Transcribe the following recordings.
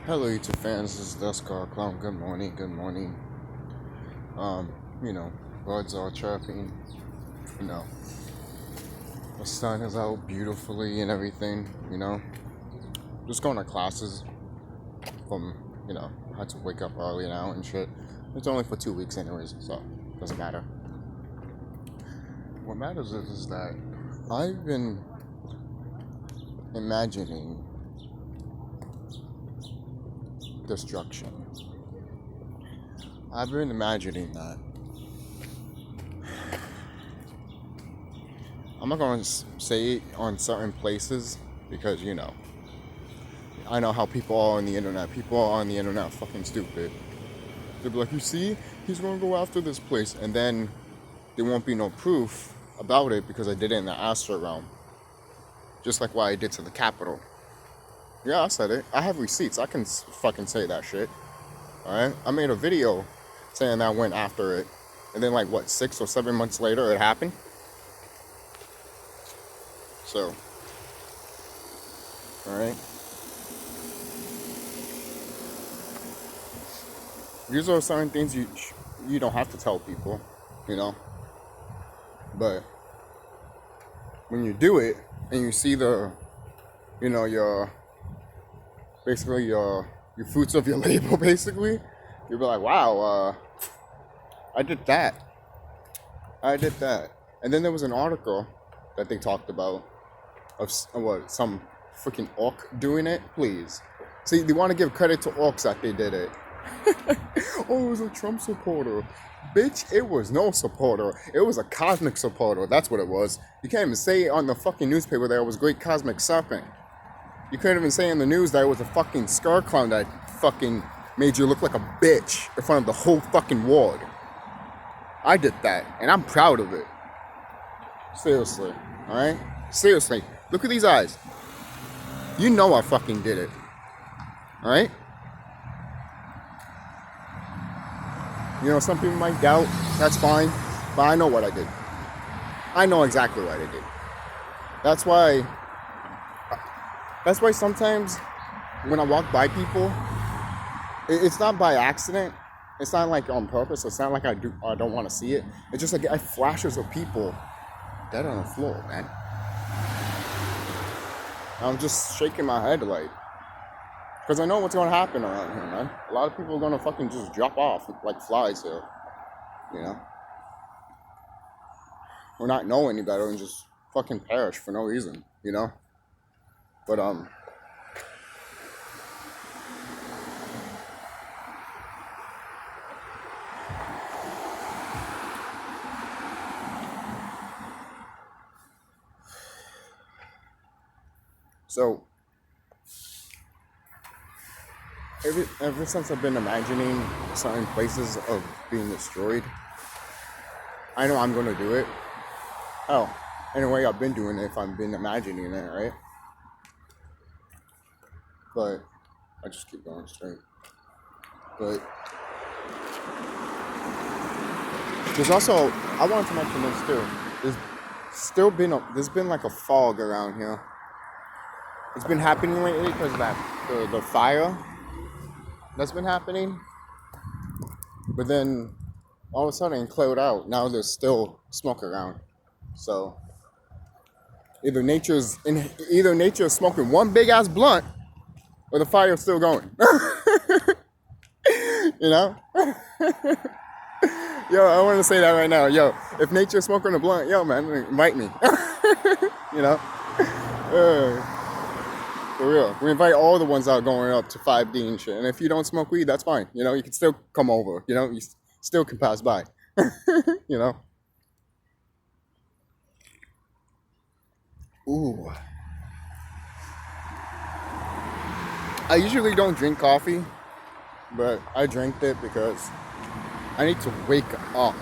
Hello, YouTube fans. This is Duscar Clown. Good morning. Good morning. Um, you know, birds are chirping. You know, the sun is out beautifully and everything. Just going to classes. I had to wake up early now and shit. It's only for 2 weeks, anyways, so doesn't matter. What matters is that I've been imagining destruction. I've been imagining that. I'm not going to say it on certain places because, I know how people are on the internet. People are on the internet fucking stupid. They'll be like, you see, he's going to go after this place. And then there won't be no proof about it because I did it in the astral realm. Just like what I did to the Capitol. Yeah, I said it. I have receipts. I can fucking say that shit. Alright? I made a video saying that I went after it. And then 6 or 7 months later it happened? So. Alright? These are certain things you don't have to tell people, But when you do it and you see your fruits of your labor, basically, you'll be like, wow, I did that. And then there was an article that they talked about of some freaking orc doing it. Please. See, they want to give credit to orcs that they did it. Oh, it was a Trump supporter. Bitch, it was no supporter. It was a cosmic supporter. That's what it was. You can't even say on the fucking newspaper that it was Great Cosmic Serpent. You couldn't even say in the news that it was a fucking scar clown that fucking made you look like a bitch in front of the whole fucking ward. I did that, and I'm proud of it. Seriously, alright? Seriously, look at these eyes. You know I fucking did it. Alright? Some people might doubt. That's fine. But I know what I did. I know exactly what I did. That's why sometimes when I walk by people, it's not by accident. It's not like on purpose. It's not like I don't want to see it. It's just like I flashes of people dead on the floor, man. I'm just shaking my head because I know what's going to happen around here, man. A lot of people are going to fucking just drop off like flies here, Or not know any better and just fucking perish for no reason, But, so, ever since I've been imagining certain places of being destroyed, I know I'm going to do it. Oh, anyway, I've been doing it if I've been imagining it, right? But I just keep going straight. But there's also, I wanted to mention this too. There's been like a fog around here. It's been happening lately because of the fire that's been happening. But then all of a sudden it cleared out. Now there's still smoke around. So either nature's smoking one big ass blunt or the fire's still going. Yo, I want to say that right now. Yo, if nature's smoking a blunt, yo, man, invite me. For real. We invite all the ones that are going up to 5D and shit. And if you don't smoke weed, that's fine. You can still come over. You still can pass by. Ooh. I usually don't drink coffee, but I drank it because I need to wake up.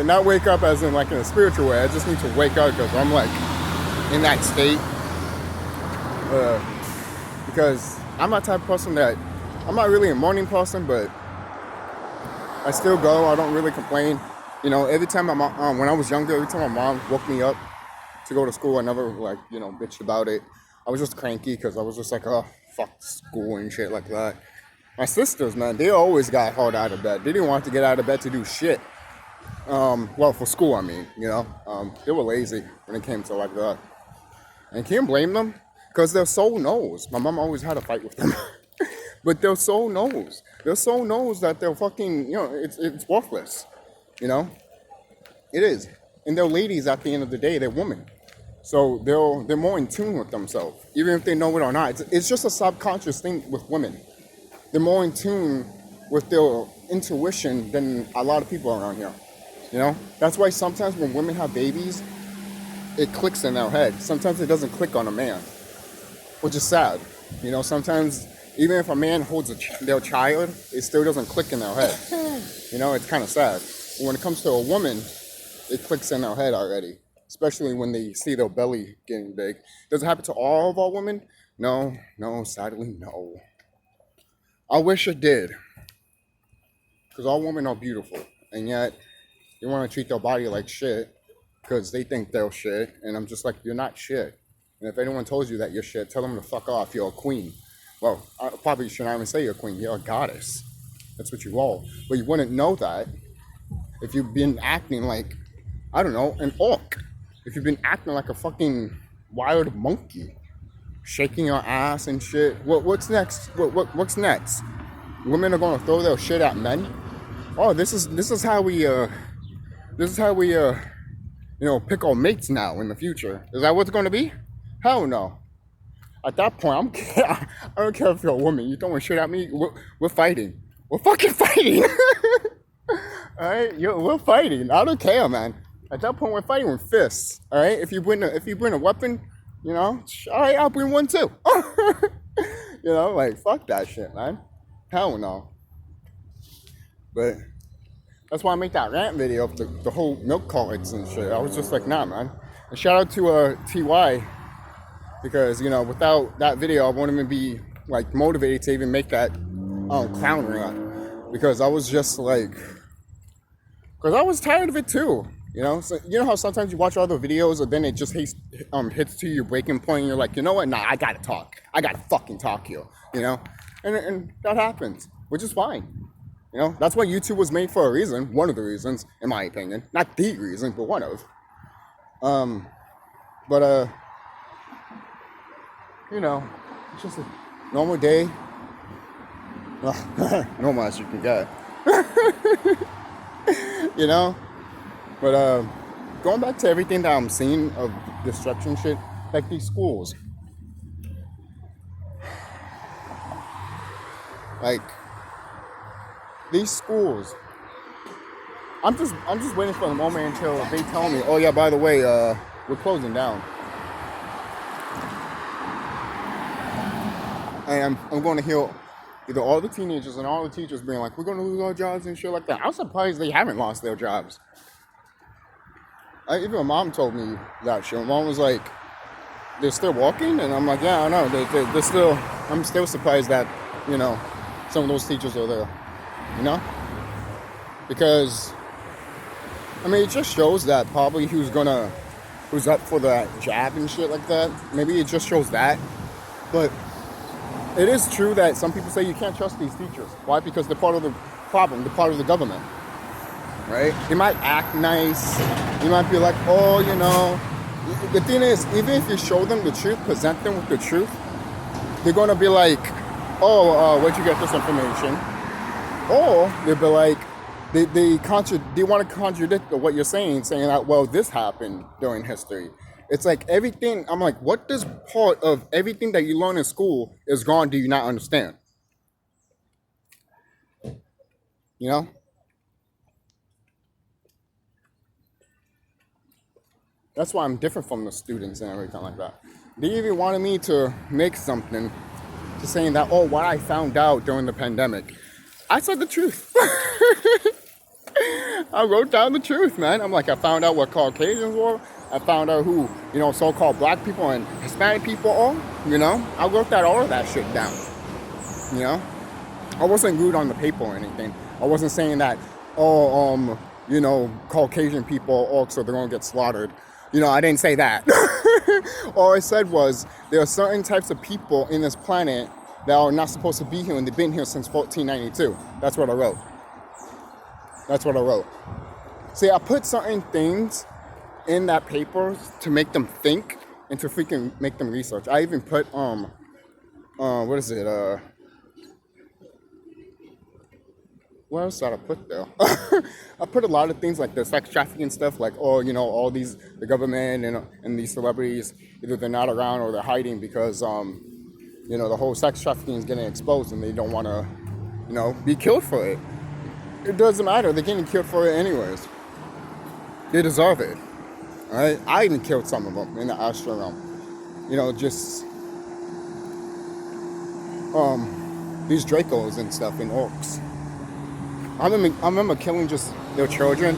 Not wake up as in in a spiritual way. I just need to wake up because I'm in that state. Because I'm that type of person that I'm not really a morning person, but I still go. I don't really complain. Every time when I was younger, every time my mom woke me up to go to school, I never bitched about it. I was just cranky because I was just like, oh, fuck school and shit like that. My sisters, man, they always got hard out of bed. They didn't want to get out of bed to do shit. Well, for school, I mean, they were lazy when it came to like that. And can't blame them because their soul knows. My mom always had a fight with them. But their soul knows. Their soul knows that they're fucking, it's worthless. It is. And they're ladies at the end of the day. They're women. So they're more in tune with themselves, even if they know it or not. It's just a subconscious thing with women. They're more in tune with their intuition than a lot of people around here. That's why sometimes when women have babies, it clicks in their head. Sometimes it doesn't click on a man, which is sad. Sometimes even if a man holds their child, it still doesn't click in their head. It's kind of sad. But when it comes to a woman, it clicks in their head already, especially when they see their belly getting big. Does it happen to all of our women? No, sadly, no. I wish it did, because all women are beautiful, and yet they want to treat their body like shit because they think they're shit, and I'm just like, you're not shit. And if anyone tells you that you're shit, tell them to fuck off. You're a queen. Well, I probably should not even say you're a queen. You're a goddess. That's what you are. But you wouldn't know that if you've been acting like, I don't know, an orc. If you've been acting like a fucking wild monkey, shaking your ass and shit. What's next? What's next? Women are gonna throw their shit at men. Oh, this is how we pick our mates now in the future. Is that what's gonna be? Hell no. At that point, I don't care if you're a woman. You throwing shit at me. We're fighting. We're fucking fighting. All right, we're fighting. I don't care, man. At that point, we're fighting with fists. All right. If you bring a weapon, all right, I'll bring one too. Like fuck that shit, man. Hell no. But that's why I make that rant video of the whole milk cartons and shit. I was just like, nah, man. And shout out to Pt1. Because, without that video, I wouldn't even be, like, motivated to even make that clown rant. Because I was just, like... Because I was tired of it, too. So, how sometimes you watch other videos and then it just hits to your breaking point and you're like, you know what? Nah, I gotta talk. I gotta fucking talk here. And that happens. Which is fine. That's why YouTube was made for a reason. One of the reasons, in my opinion. Not the reason, but one of. It's just a normal day. Normal as you can get. But going back to everything that I'm seeing of destruction shit, like these schools. Like these schools. I'm just waiting for the moment until they tell me, oh yeah, by the way, we're closing down. And I'm going to hear either all the teenagers and all the teachers being like, we're going to lose our jobs and shit like that. I'm surprised they haven't lost their jobs. Even my mom told me that shit. My mom was like, they're still walking? And I'm like, yeah, I know. They're still, I'm still surprised that, some of those teachers are there. Because, it just shows that probably who's up for that jab and shit like that. Maybe it just shows that. But it is true that some people say you can't trust these teachers. Why? Because they're part of the problem. They're part of the government. Right? They might act nice. You might be like, oh, The thing is, even if you show them the truth, present them with the truth, they're going to be like, oh, where'd you get this information? Or they'll be like, they want to contradict what you're saying that, well, this happened during history. It's like everything, I'm like, what this part of everything that you learn in school is gone, do you not understand? That's why I'm different from the students and everything like that. They even wanted me to make something to saying that, oh, what I found out during the pandemic. I said the truth. I wrote down the truth, man. I'm like, I found out what Caucasians were. I found out who, so-called black people and Hispanic people are, I wrote all of that shit down, I wasn't rude on the paper or anything. I wasn't saying that, Caucasian people are orcs, so they're going to get slaughtered. I didn't say that. All I said was there are certain types of people in this planet that are not supposed to be here, and they've been here since 1492. That's what I wrote. That's what I wrote. See, I put certain things in that paper to make them think and to freaking make them research. I even put what is it? What else did I put there? I put a lot of things like the sex trafficking stuff, like, oh, you know, all these, the government and these celebrities, either they're not around or they're hiding because, you know, the whole sex trafficking is getting exposed and they don't want to, you know, be killed for it. It doesn't matter. They're getting killed for it anyways. They deserve it. All right? I even killed some of them in the astral realm. You know, just these Dracos and stuff and orcs. I remember killing just their children.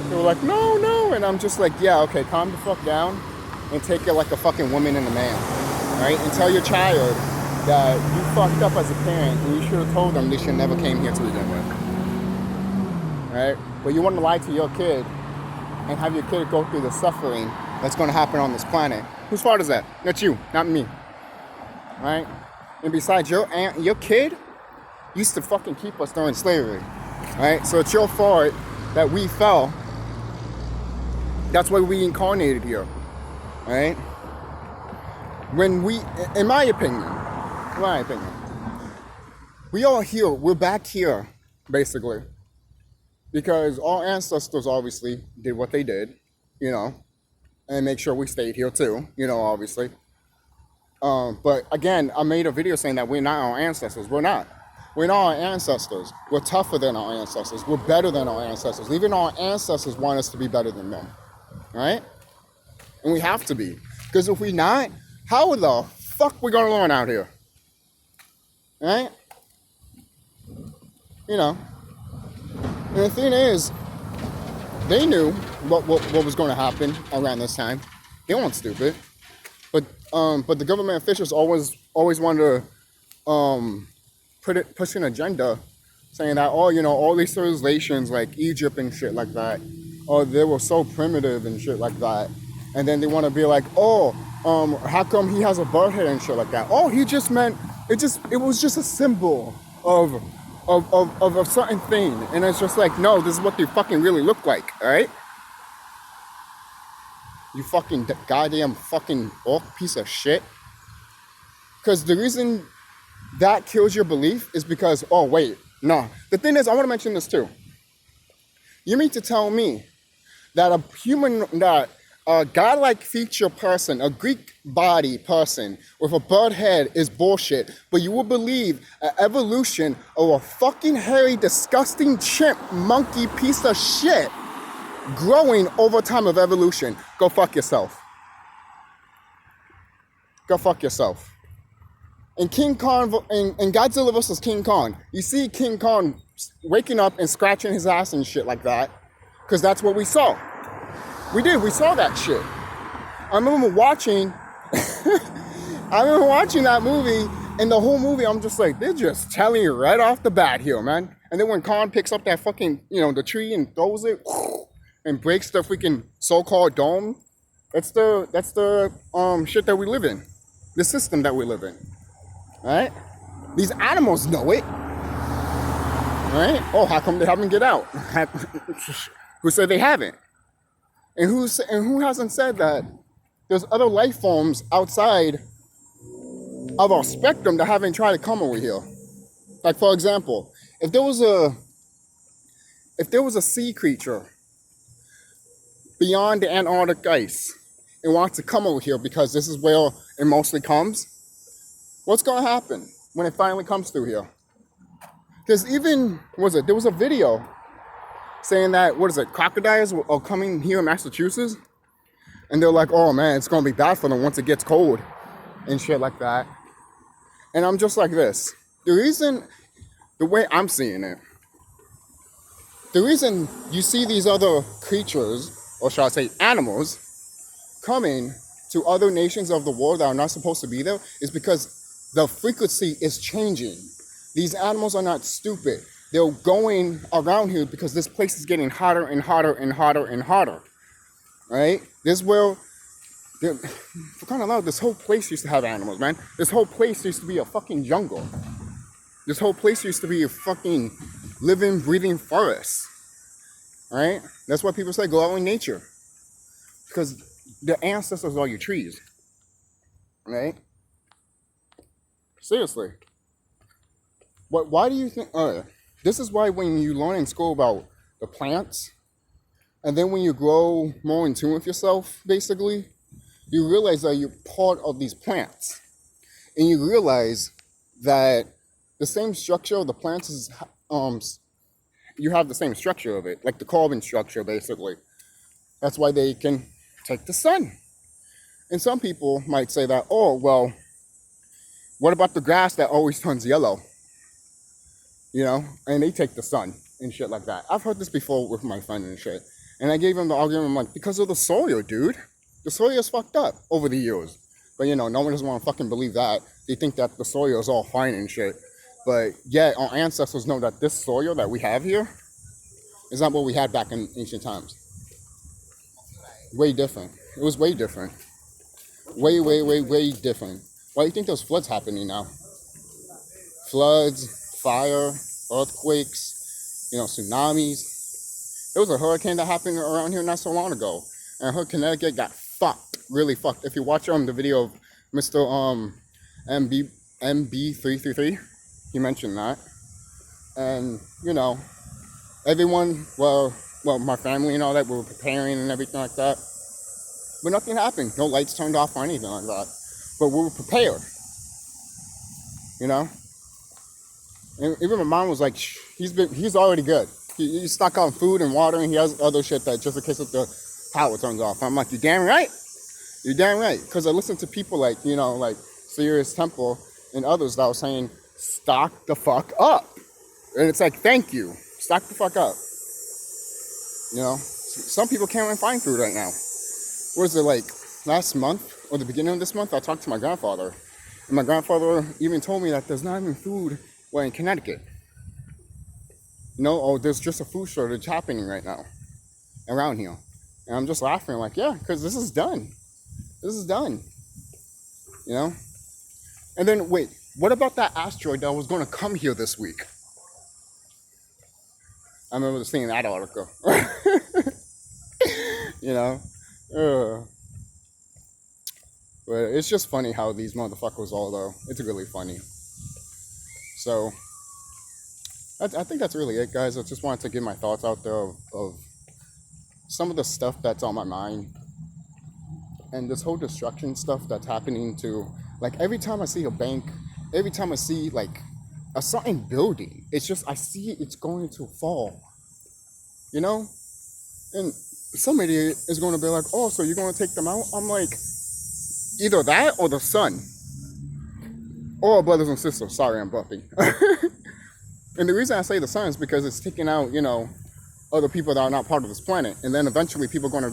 They were like, no, no. And I'm just like, yeah, okay, calm the fuck down and take it like a fucking woman and a man. Right? And tell your child that you fucked up as a parent and you should have told them they should never came here to begin with. Right? But you want to lie to your kid and have your kid go through the suffering that's going to happen on this planet. Whose fault is that? That's you, not me. Right? And besides, your kid used to fucking keep us during slavery. Right? So it's your fault that we fell. That's why we incarnated here. Right? When we, in my opinion, we are here, we're back here, basically. Because our ancestors obviously did what they did, you know, and make sure we stayed here too, you know, obviously. But again, I made a video saying that we're not our ancestors. We're not. We're not our ancestors. We're tougher than our ancestors. We're better than our ancestors. Even our ancestors want us to be better than them, right? And we have to be. Because if we're not, how the fuck we gonna learn out here? Right? You know. And the thing is, they knew what was going to happen around this time. They weren't stupid, but the government officials always wanted to push an agenda, saying that, oh, you know, all these civilizations like Egypt and shit like that, oh, they were so primitive and shit like that, and then they want to be like, oh, how come he has a bird head and shit like that? Oh, he just meant it was just a symbol of a certain thing. And it's just like, no, this is what they fucking really look like, alright? You fucking goddamn fucking orc piece of shit. Because the reason that kills your belief is because, oh wait, no. The thing is, I want to mention this too. You mean to tell me that a godlike feature person, a Greek body person with a bird head is bullshit, but you will believe an evolution of a fucking hairy, disgusting chimp, monkey piece of shit growing over time of evolution? Go fuck yourself. Go fuck yourself. In King Kong, in Godzilla vs. King Kong, you see King Kong waking up and scratching his ass and shit like that, because that's what we saw. We saw that shit. I remember watching that movie, and the whole movie, I'm just like, they're just telling you right off the bat here, man. And then when Khan picks up that fucking, you know, the tree and throws it, and breaks the freaking so-called dome, that's the shit that we live in. The system that we live in. Right? These animals know it. Right? Oh, how come they haven't get out? Who said they haven't? And who hasn't said that there's other life forms outside of our spectrum that haven't tried to come over here? Like, for example, if there was a sea creature beyond the Antarctic ice and wants to come over here because this is where it mostly comes, what's going to happen when it finally comes through here? Because there was a video saying that, crocodiles are coming here in Massachusetts? And they're like, oh man, it's going to be bad for them once it gets cold and shit like that. And I'm just like this. The way I'm seeing it, the reason you see these other creatures, or shall I say animals, coming to other nations of the world that are not supposed to be there is because the frequency is changing. These animals are not stupid. They're going around here because this place is getting hotter and hotter and hotter and hotter. Right? This is where For crying out loud, this whole place used to have animals, man. This whole place used to be a fucking jungle. This whole place used to be a fucking living, breathing forest. Right? That's why people say go out in nature. Because the ancestors are your trees. Right? Seriously. Why do you think... this is why when you learn in school about the plants, and then when you grow more in tune with yourself, basically, you realize that you're part of these plants. And you realize that the same structure of the plants is... you have the same structure of it, like the carbon structure, basically. That's why they can take the sun. And some people might say that, oh, well, what about the grass that always turns yellow? You know, and they take the sun and shit like that. I've heard this before with my friend and shit. And I gave him the argument, I'm like, because of the soil, dude. The soil is fucked up over the years. But, you know, no one doesn't want to fucking believe that. They think that the soil is all fine and shit. But, yeah, our ancestors know that this soil that we have here is not what we had back in ancient times. Way different. It was way different. Way different. Why do you think there's floods happening now? Floods, fire, earthquakes, you know, tsunamis. There was a hurricane that happened around here not so long ago. And her Connecticut got fucked, really fucked. If you watch the video of Mr. MB333, he mentioned that. And, you know, everyone, well, my family and all that, we were preparing and everything like that. But nothing happened. No lights turned off or anything like that. But we were prepared. You know? And even my mom was like, he's already good. He's stocked on food and water, and he has other shit that just in case if the power turns off. I'm like, you're damn right. You're damn right. Because I listened to people like, you know, like Serious Temple and others that were saying, stock the fuck up. And it's like, thank you. Stock the fuck up. You know? Some people can't even find food right now. What was it, like last month or the beginning of this month? I talked to my grandfather. And my grandfather even told me that there's not even food in Connecticut. You know, oh, there's just a food shortage happening right now around here. And I'm just laughing like, yeah, because this is done. This is done. You know? And then, wait, what about that asteroid that was going to come here this week? I remember seeing that article. You know? But it's just funny how these motherfuckers all, though. It's really funny. So, I think that's really it, guys. I just wanted to get my thoughts out there of some of the stuff that's on my mind. And this whole destruction stuff that's happening to, like, every time I see a bank, every time I see, like, a certain building, it's just, I see it's going to fall. You know? And some idiot is going to be like, oh, so you're going to take them out? I'm like, either that or the sun. Or brothers and sisters. Sorry, I'm bumping. And the reason I say the sun is because it's taking out, you know, other people that are not part of this planet. And then eventually people are going to